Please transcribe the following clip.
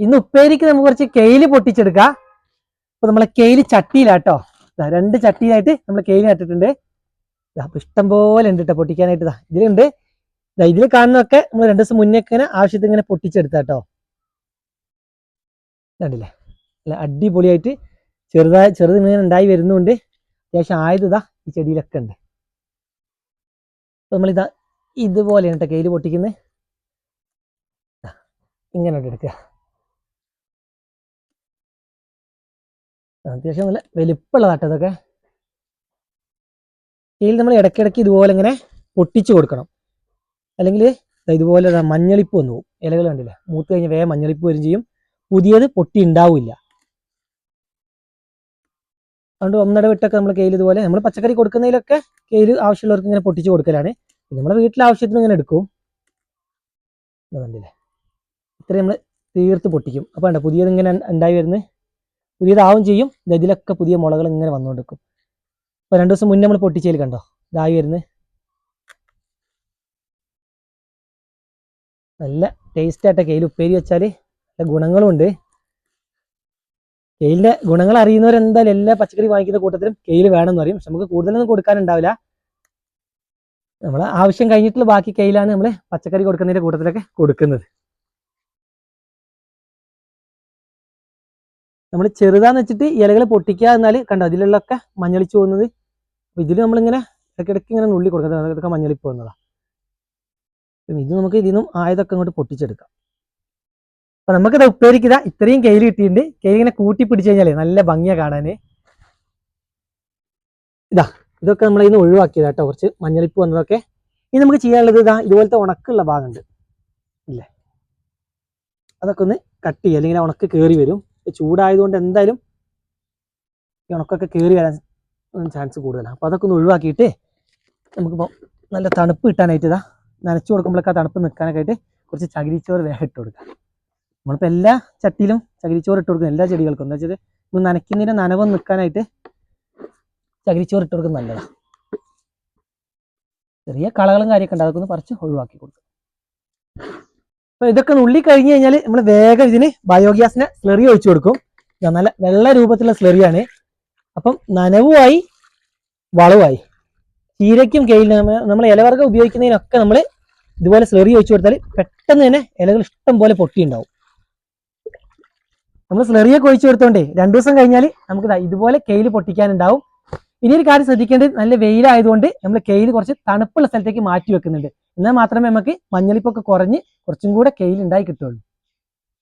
ഇന്ന് ഉപ്പേരിക്ക് നമുക്ക് കുറച്ച് കെയില് പൊട്ടിച്ചെടുക്കാം. അപ്പൊ നമ്മളെ കെയില് ചട്ടിയിലാട്ടോ, 2 ചട്ടിയിലായിട്ട് നമ്മൾ കെയില് നട്ടിട്ടുണ്ട്. അപ്പൊ ഇഷ്ടം പോലെ ഉണ്ട് കേട്ടോ പൊട്ടിക്കാനായിട്ട്. ഇതിലുണ്ട്. ഇതിൽ കാണുന്നതൊക്കെ നമ്മൾ 2 ദിവസം മുന്നേ ഇങ്ങനെ ആവശ്യത്തിന് ഇങ്ങനെ പൊട്ടിച്ചെടുത്താട്ടോ. കണ്ടില്ലേ, അല്ല അടിപൊളിയായിട്ട് ചെറുത് ഇങ്ങനെ ഉണ്ടായി വരുന്നുണ്ട്. അത്യാവശ്യം ആയതാ ഈ ചെടിയിലൊക്കെ ഉണ്ട്. നമ്മളിതാ ഇതുപോലെയാണ് കേട്ടോ കെയില് പൊട്ടിക്കുന്നത്. ഇങ്ങനെ എടുക്കുക. അത്യാവശ്യം നല്ല വലിപ്പമുള്ളതാട്ടോ ഇതൊക്കെ. കെയിൽ നമ്മൾ ഇടയ്ക്കിടയ്ക്ക് ഇതുപോലെ ഇങ്ങനെ പൊട്ടിച്ചു കൊടുക്കണം, അല്ലെങ്കിൽ ഇതുപോലെ മഞ്ഞളിപ്പ് വന്നു പോകും. ഇലകൾ കണ്ടില്ലേ, മൂത്ത് കഴിഞ്ഞാൽ വേഗം മഞ്ഞളിപ്പ് വരും ചെയ്യും, പുതിയത് പൊട്ടി ഉണ്ടാവില്ല. അതുകൊണ്ട് ഒന്നിടവിട്ടൊക്കെ നമ്മൾ കെയിൽ ഇതുപോലെ നമ്മൾ പച്ചക്കറി കൊടുക്കുന്നതിലൊക്കെ കെയിൽ ആവശ്യമുള്ളവർക്ക് ഇങ്ങനെ പൊട്ടിച്ചു കൊടുക്കലാണ്. നമ്മുടെ വീട്ടിലെ ആവശ്യത്തിന് ഇങ്ങനെ എടുക്കും. കണ്ടില്ലേ, ഇത്രയും നമ്മൾ തീർത്ത് പൊട്ടിക്കും. അപ്പോൾ വേണ്ട പുതിയത് ഇങ്ങനെ ഉണ്ടായി വരുന്നത്, പുതിയതാവും ചെയ്യും. ഇതിലൊക്കെ പുതിയ മുളകൾ ഇങ്ങനെ വന്നുകൊണ്ടിരിക്കും. അപ്പോൾ 2 ദിവസം മുന്നേ നമ്മൾ പൊട്ടിച്ചതിൽ കണ്ടോ ഇതായി വരുന്നത്. നല്ല ടേസ്റ്റ് ആയിട്ട കെയിൽ ഉപ്പേരി വെച്ചാൽ നല്ല ഗുണങ്ങളും ഉണ്ട്. കെയിലിന്റെ ഗുണങ്ങൾ അറിയുന്നവരെന്തായാലും എല്ലാ പച്ചക്കറി വാങ്ങിക്കുന്ന കൂട്ടത്തിലും കെയിൽ വേണമെന്ന് പറയും. പക്ഷെ നമുക്ക് കൂടുതലൊന്നും കൊടുക്കാനുണ്ടാവില്ല. നമ്മളെ ആവശ്യം കഴിഞ്ഞിട്ടുള്ള ബാക്കി കെയിലാണ് നമ്മൾ പച്ചക്കറി കൊടുക്കുന്നതിന്റെ കൂട്ടത്തിലൊക്കെ കൊടുക്കുന്നത്. നമ്മൾ ചെറുതാന്ന് വെച്ചിട്ട് ഇലകൾ പൊട്ടിക്കുക എന്നാൽ കണ്ടോ ഇതിലുള്ളൊക്കെ മഞ്ഞളിച്ച് പോകുന്നത്. അപ്പോൾ ഇതിൽ നമ്മളിങ്ങനെ ഇടയ്ക്കിടയ്ക്ക് ഇങ്ങനെ നുള്ളി കൊടുക്കുന്നത്, ഇതൊക്കെ മഞ്ഞളിപ്പ് പോകുന്നതാണ്. ഇത് നമുക്ക് ഇതിന്നും ആയതൊക്കെ അങ്ങോട്ട് പൊട്ടിച്ചെടുക്കാം. അപ്പൊ നമുക്കിത് ഉപ്പേരിക്ക് ഇത്രയും കെയിൽ കിട്ടിയിട്ടുണ്ട്. കെയിൽ ഇങ്ങനെ കൂട്ടി പിടിച്ചു കഴിഞ്ഞാലേ നല്ല ഭംഗിയാ കാണാന്. ഇതൊക്കെ നമ്മൾ ഇതിന് ഒഴിവാക്കിയതാ കേട്ടോ, കുറച്ച് മഞ്ഞളിപ്പ് വന്നതൊക്കെ. ഇനി നമുക്ക് ചെയ്യാനുള്ളത് ഇതുപോലത്തെ ഉണക്കുള്ള ഭാഗമുണ്ട് ഇല്ലേ, അതൊക്കെ ഒന്ന് കട്ട് ചെയ്യുക, അല്ലെങ്കിൽ ഉണക്ക് കയറി വരും. ചൂടായതുകൊണ്ട് എന്തായാലും ഈ ഉണക്കൊക്കെ കയറി വരാൻ ചാൻസ് കൂടുതലാണ്. അപ്പോൾ അതൊക്കെ ഒന്ന് ഒഴിവാക്കിയിട്ട് നമുക്കിപ്പോൾ നല്ല തണുപ്പ് കിട്ടാനായിട്ട് നനച്ചു കൊടുക്കുമ്പോഴൊക്കെ ആ തണുപ്പ് നിൽക്കാനൊക്കെ ആയിട്ട് കുറച്ച് ചകിരിച്ചോറ് വേഗം ഇട്ട് കൊടുക്കാം. നമ്മളിപ്പോൾ എല്ലാ ചട്ടിയിലും ചകിരിച്ചോറ് ഇട്ട് കൊടുക്കും, എല്ലാ ചെടികൾക്കും. എന്താ വെച്ചാൽ നമ്മൾ നനയ്ക്കുന്നതിന് നനവൊന്നും നിൽക്കാനായിട്ട് ചകിരിച്ചോറ് ഇട്ട് കൊടുക്കുന്നത് നല്ലതാണ്. ചെറിയ കളകളും കാര്യമൊക്കെ ഉണ്ട്, അതൊക്കെ ഒന്ന് പറിച്ച് ഒഴിവാക്കി കൊടുക്കും. അപ്പോൾ ഇതൊക്കെ നുള്ളി കഴിഞ്ഞ് കഴിഞ്ഞാൽ നമ്മൾ വേഗം ഇതിന് ബയോഗ്യാസിനെ സ്ലറി ഒഴിച്ചു കൊടുക്കും. നല്ല വെള്ള രൂപത്തിലുള്ള സ്ലറിയാണ്. അപ്പം നനവുമായി വളവുമായി. ചീരയ്ക്കും കെയിലിനും നമ്മൾ ഇലവർഗ്ഗം ഉപയോഗിക്കുന്നതിനൊക്കെ നമ്മൾ ഇതുപോലെ സ്ലറി ഒഴിച്ചു കൊടുത്താൽ പെട്ടെന്ന് തന്നെ ഇലകൾ ഇഷ്ടം പോലെ പൊട്ടിയുണ്ടാവും. നമ്മൾ സ്ലറിയൊക്കെ ഒഴിച്ചു കൊടുത്തോണ്ടേ 2 ദിവസം കഴിഞ്ഞാൽ നമുക്ക് ഇതുപോലെ കെയിൽ പൊട്ടിക്കാനുണ്ടാവും. ഇനി ഒരു കാര്യം ശ്രദ്ധിക്കേണ്ടത്, നല്ല വെയിലായതുകൊണ്ട് നമ്മൾ കെയിൽ കുറച്ച് തണുപ്പുള്ള സ്ഥലത്തേക്ക് മാറ്റി വെക്കുന്നുണ്ട്. എന്നാൽ മാത്രമേ നമുക്ക് മഞ്ഞളിപ്പൊക്കെ കുറഞ്ഞ് കുറച്ചും കൂടെ കെയിൽ ഉണ്ടായി കിട്ടുള്ളൂ.